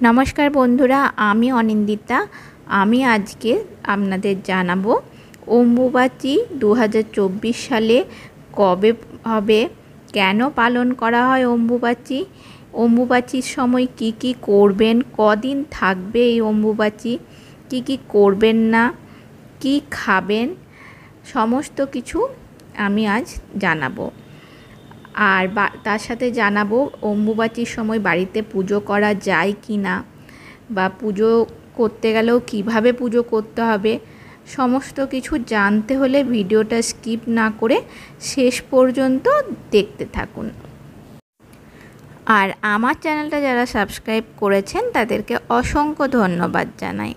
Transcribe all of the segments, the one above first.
নমস্কার বন্ধুরা, আমি অনিন্দিতা। আমি আজকে আপনাদের জানাবো অম্বুবাচী 2024 সালে কবে হবে, কেন পালন করা হয় অম্বুবাচী, অম্বুবাচীর সময় কি কি করবেন, কদিন থাকবে এই অম্বুবাচী, কি কি করবেন না, কি খাবেন, সমস্ত কিছু আমি আজ জানাবো। আর তার সাথে জানাবো অম্বুবাচীর সময় বাড়িতে পুজো করা যায় কি না, বা পুজো করতে গেলেও কিভাবে পুজো করতে হবে। সমস্ত কিছু জানতে হলে ভিডিওটা স্কিপ না করে শেষ পর্যন্ত দেখতে থাকুন। আর আমার চ্যানেলটা যারা সাবস্ক্রাইব করেছেন তাদেরকে অসংখ্য ধন্যবাদ জানাই।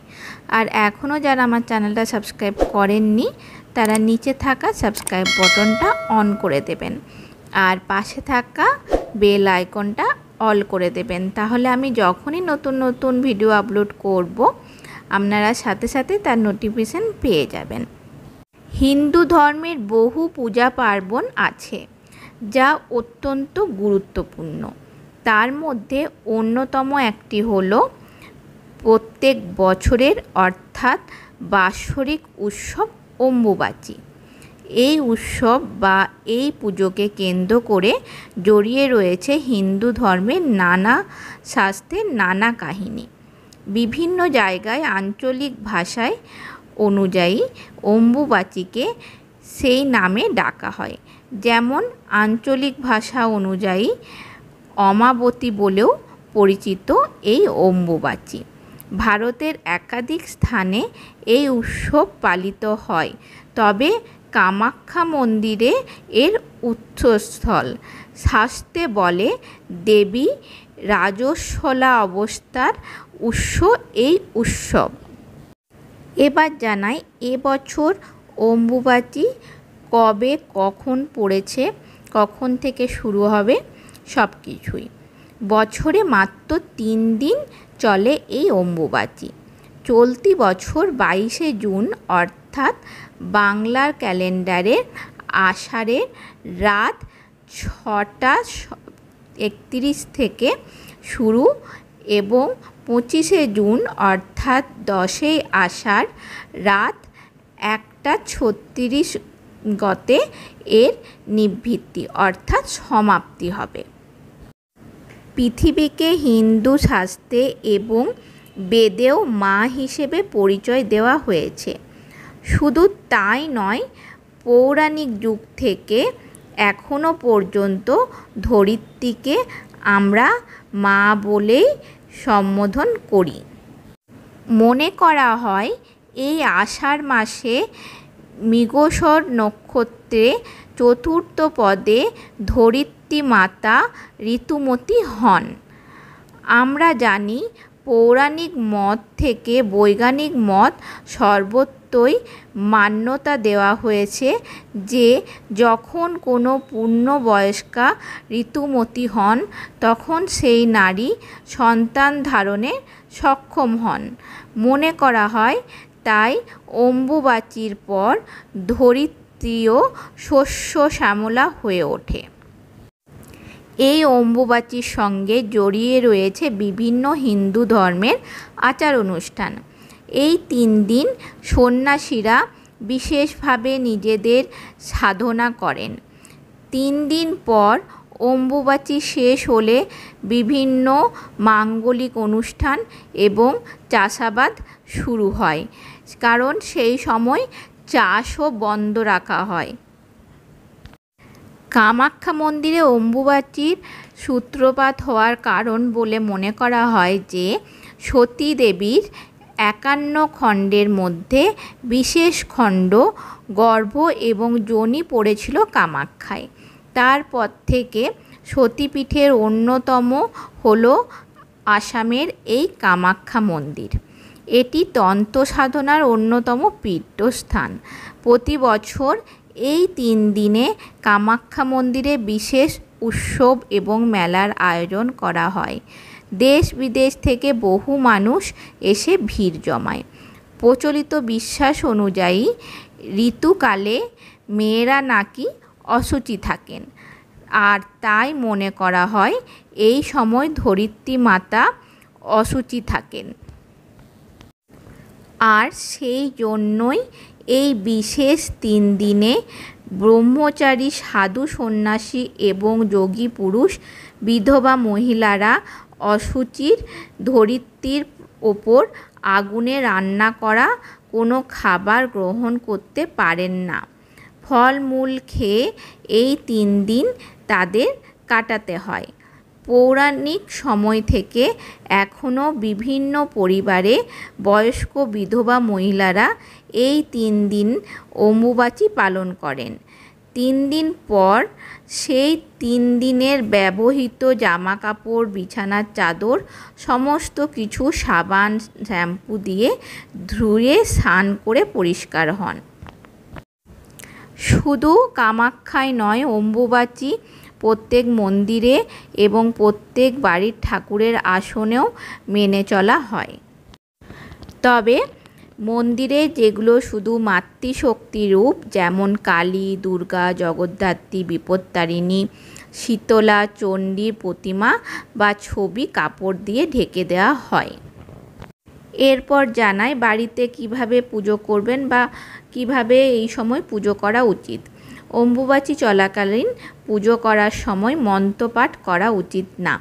আর এখনও যারা আমার চ্যানেলটা সাবস্ক্রাইব করেননি তারা নিচে থাকা সাবস্ক্রাইব বাটনটা অন করে দেবেন, আর পাশে থাকা বেল আইকনটা অল করে দেবেন। তাহলে আমি যখনই নতুন নতুন ভিডিও আপলোড করব আপনারা সাথে সাথে তার নোটিফিকেশন পেয়ে যাবেন। হিন্দু ধর্মের বহু পূজা পার্বণ আছে যা অত্যন্ত গুরুত্বপূর্ণ। তার মধ্যে অন্যতম একটি হলো প্রত্যেক বছরের অর্থাৎ বাৎসরিক উৎসব অম্বুবাচী। এই উৎসব বা এই পুজোকে কেন্দ্র করে জড়িয়ে রয়েছে হিন্দু ধর্মের নানা শাস্ত্রের নানা কাহিনী। বিভিন্ন জায়গায় আঞ্চলিক ভাষায় অনুযায়ী অম্বুবাচীকে সেই নামে ডাকা হয়। যেমন আঞ্চলিক ভাষা অনুযায়ী অমাবতী বলেও পরিচিত এই অম্বুবাচী। ভারতের একাধিক স্থানে এই উৎসব পালিত হয়, তবে কামাখ্যা মন্দিরে এর উৎসস্থল। শাস্ত্রে বলে দেবী রাজস্বলা অবস্থার উৎস এই উৎসব। এবার জানাই এবছর অম্বুবাচী কবে কখন পড়েছে, কখন থেকে শুরু হবে সব কিছুই। বছরে মাত্র 3 দিন চলে এই অম্বুবাচী। চলতি বছর 22শে জুন অর্থাৎ বাংলার ক্যালেন্ডারের আষাঢ়ের রাত 6টা 31 থেকে শুরু এবং 25শে জুন অর্থাৎ 10ই আষাঢ় রাত 1টা 36 গতে এর নিবৃত্তি অর্থাৎ সমাপ্তি হবে। পৃথিবীকে হিন্দু শাস্ত্রে এবং বেদেও মা হিসেবে পরিচয় দেওয়া হয়েছে। শুধু তাই নয়, পৌরাণিক যুগ থেকে এখনও পর্যন্ত ধরিত্রীকে আমরা মা বলেই সম্বোধন করি। মনে করা হয় এই আষাঢ় মাসে মৃগশিরা নক্ষত্রে চতুর্থ পদে ধরিত্রী মাতা ঋতুমতী হন। আমরা জানি পৌরাণিক মত থেকে বৈজ্ঞানিক মত সর্বত্রই মান্যতা দেওয়া হয়েছে যে যখন কোনো পূর্ণবয়স্কা ঋতুমতী হন তখন সেই নারী সন্তান ধারণে সক্ষম হন। মনে করা হয় তাই অম্বুবাচীর পর ধরিত্রীও শস্য শ্যামলা হয়ে ওঠে। এই অম্বুবাচীর সঙ্গে জড়িয়ে রয়েছে বিভিন্ন হিন্দু ধর্মের আচার অনুষ্ঠান। এই 3 দিন সন্ন্যাসীরা বিশেষভাবে নিজেদের সাধনা করেন। 3 দিন পর অম্বুবাচী শেষ হলে বিভিন্ন মাঙ্গলিক অনুষ্ঠান এবং চাষাবাদ শুরু হয়, কারণ সেই সময় চাষও বন্ধ রাখা হয়। কামাখ্যা মন্দিরে অম্বুবাচীর সূত্রপাত হওয়ার কারণ বলে মনে করা হয় যে সতী দেবীর 51 খণ্ডের মধ্যে বিশেষ খণ্ড গর্ভ এবং যোনি পড়েছিল কামাখ্যায়। তারপর থেকে সতীপীঠের অন্যতম হল আসামের এই কামাখ্যা মন্দির। এটি তন্ত্র সাধনার অন্যতম পীঠস্থান। প্রতি বছর এই 3 দিনে কামাখ্যা মন্দিরে বিশেষ উৎসব এবং মেলার আয়োজন করা হয়। দেশ বিদেশ থেকে বহু মানুষ এসে ভিড় জমায়। প্রচলিত বিশ্বাস অনুযায়ী ঋতুকালে মেয়েরা নাকি অশুচি থাকেন, আর তাই মনে করা হয় এই সময় ধরিত্রী মাতা অশুচি থাকেন। আর সেই জন্যই এই বিশেষ 3 দিনে ব্রহ্মচারী, সাধু, সন্ন্যাসী এবং যোগী পুরুষ, বিধবা মহিলারা অশুচির ধরিত্রীর ওপর আগুনে রান্না করা কোনো খাবার গ্রহণ করতে পারেন না। ফলমূল খেয়ে এই 3 দিন তাদের কাটাতে হয়। পৌরাণিক সময় থেকে এখনও বিভিন্ন পরিবারে বয়স্ক বিধবা মহিলারা এই 3 দিন অম্বুবাচী পালন করেন। 3 দিন পর সেই 3 দিনের ব্যবহৃত জামাকাপড়, বিছানার চাদর সমস্ত কিছু সাবান, শ্যাম্পু দিয়ে ধুয়ে স্নান করে পরিষ্কার হন। শুধু কামাখ্যায় নয়, অম্বুবাচী প্রত্যেক মন্দিরে এবং প্রত্যেক বাড়ির ঠাকুরের আসনেও মেনে চলা হয়। তবে মন্দিরে যেগুলো শুধু মাতৃশক্তি রূপ, যেমন কালী, দুর্গা, জগদ্ধাত্রী, বিপত্তারিণী, শীতলা, চণ্ডীর প্রতিমা বা ছবি কাপড় দিয়ে ঢেকে দেওয়া হয়। এরপর জানাই বাড়িতে কিভাবে পুজো করবেন বা কিভাবে এই সময় পুজো করা উচিত। অম্বুবাচী চলাকালীন পুজো করার সময় মন্ত্রপাঠ করা উচিত না।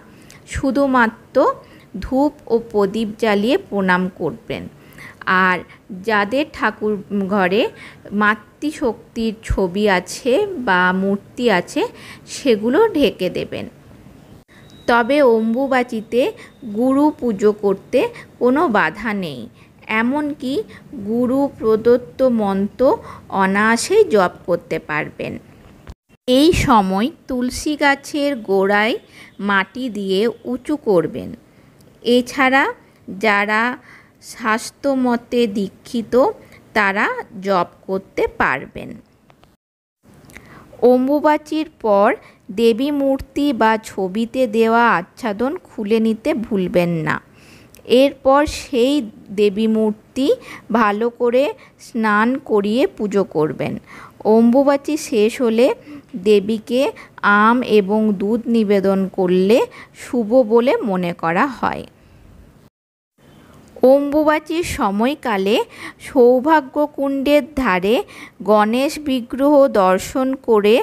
শুধুমাত্র ধূপ ও প্রদীপ জ্বালিয়ে প্রণাম করবেন। আর যাদের ঠাকুর ঘরে মাতৃশক্তির ছবি আছে বা মূর্তি আছে সেগুলো ঢেকে দেবেন। তবে অম্বুবাচীতে গুরু পুজো করতে কোনো বাধা নেই। এমনকি গুরু প্রদত্ত মন্ত্র অনায়াসেই জপ করতে পারবেন। এই সময় তুলসী গাছের গোড়ায় মাটি দিয়ে উঁচু করবেন। এছাড়া যারা শাস্ত্রমতে দীক্ষিত তারা জপ করতে পারবেন। অম্বুবাচীর পর দেবী মূর্তি বা ছবিতে দেওয়া আচ্ছাদন খুলে নিতে ভুলবেন না। এরপর সেই দেবী মূর্তি ভালো করে স্নান করিয়ে পুজো করবেন। অম্বুবাচী শেষ হলে দেবীকে আম এবং দুধ নিবেদন করলে শুভ বলে মনে করা হয়। অম্বুবাচীর সময়কালে সৌভাগ্যকুণ্ডের ধারে গণেশ বিগ্রহ দর্শন করে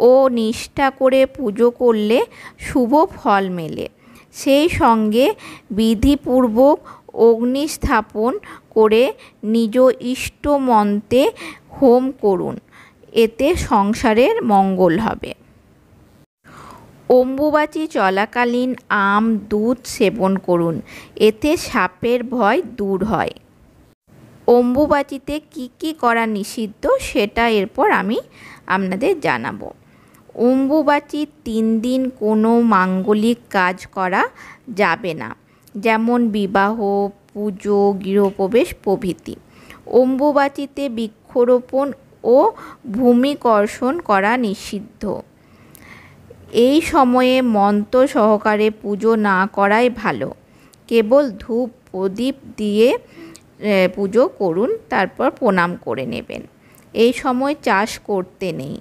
ও নিষ্ঠা করে পুজো করলে শুভ ফল মেলে। সেই সঙ্গে বিধিপূর্বক অগ্নি স্থাপন করে নিজ ইষ্ট মন্ত্রে হোম করুন, এতে সংসারের মঙ্গল হবে। অম্বুবাচী চলাকালীন আম, দুধ সেবন করুন, এতে সাপের ভয় দূর হয়। অম্বুবাচীতে কি কি করা নিষিদ্ধ সেটা এরপর আমি আপনাদের জানাবো। অম্বুবাচীর 3 দিন কোনো মাঙ্গলিক কাজ করা যাবে না, যেমন বিবাহ, পুজো, গৃহপ্রবেশ প্রভৃতি। অম্বুবাচীতে বৃক্ষরোপণ ও ভূমিকর্ষণ করা নিষিদ্ধ। এই সময়ে মন্ত্র সহকারে পুজো না করাই ভালো। কেবল ধূপ প্রদীপ দিয়ে পুজো করুন, তারপর প্রণাম করে নেবেন। এই সময় চাষ করতে নেই,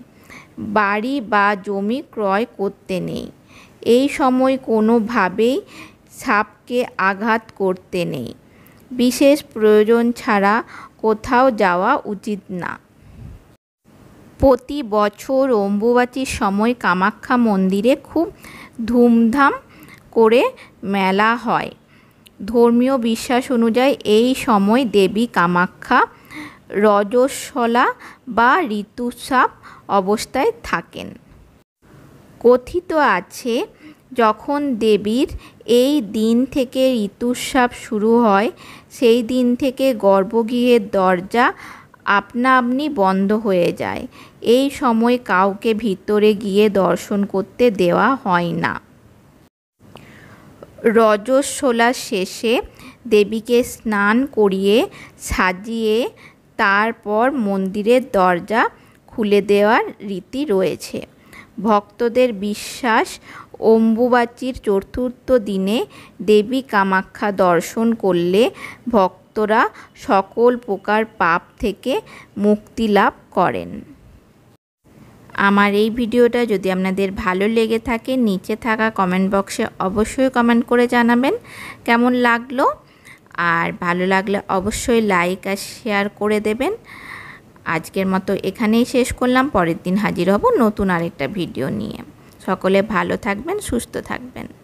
বাড়ি বা জমি ক্রয় করতে নেই। এই সময় কোনোভাবেই সাপকে আঘাত করতে নেই। বিশেষ প্রয়োজন ছাড়া কোথাও যাওয়া উচিত না। প্রতি বছর অম্বুবাচীর সময় কামাখ্যা মন্দিরে খুব ধুমধাম করে মেলা হয়। ধর্মীয় বিশ্বাস অনুযায়ী এই সময় দেবী কামাখ্যা রজস্বলা বা ঋতুস্রাব অবস্থায় থাকেন। কথিত আছে, যখন দেবীর এই দিন থেকে ঋতুস্রাব শুরু হয় সেই দিন থেকে গর্ভগৃহের দরজা আপনা আপনি বন্ধ হয়ে যায়। এই সময় কাউকে ভিতরে গিয়ে দর্শন করতে দেওয়া হয় না। রজস্বলার শেষে দেবীকে স্নান করিয়ে সাজিয়ে তারপর মন্দিরের দরজা খুলে দেওয়ার রীতি রয়েছে। ভক্তদের বিশ্বাস, অম্বুবাচীর চতুর্থ দিনে দেবী কামাখ্যা দর্শন করলে ভক্তরা সকল প্রকার পাপ থেকে মুক্তি লাভ করেন। আমার এই ভিডিওটা যদি আপনাদের ভালো লেগে থাকে নিচে থাকা কমেন্ট বক্সে অবশ্যই কমেন্ট করে জানাবেন কেমন লাগলো। আর ভালো লাগলে অবশ্যই লাইক আর শেয়ার করে দেবেন। আজকের মতো এখানেই শেষ করলাম। পরের দিন হাজির হব নতুন আরেকটা ভিডিও নিয়ে। সকলে ভালো থাকবেন, সুস্থ থাকবেন।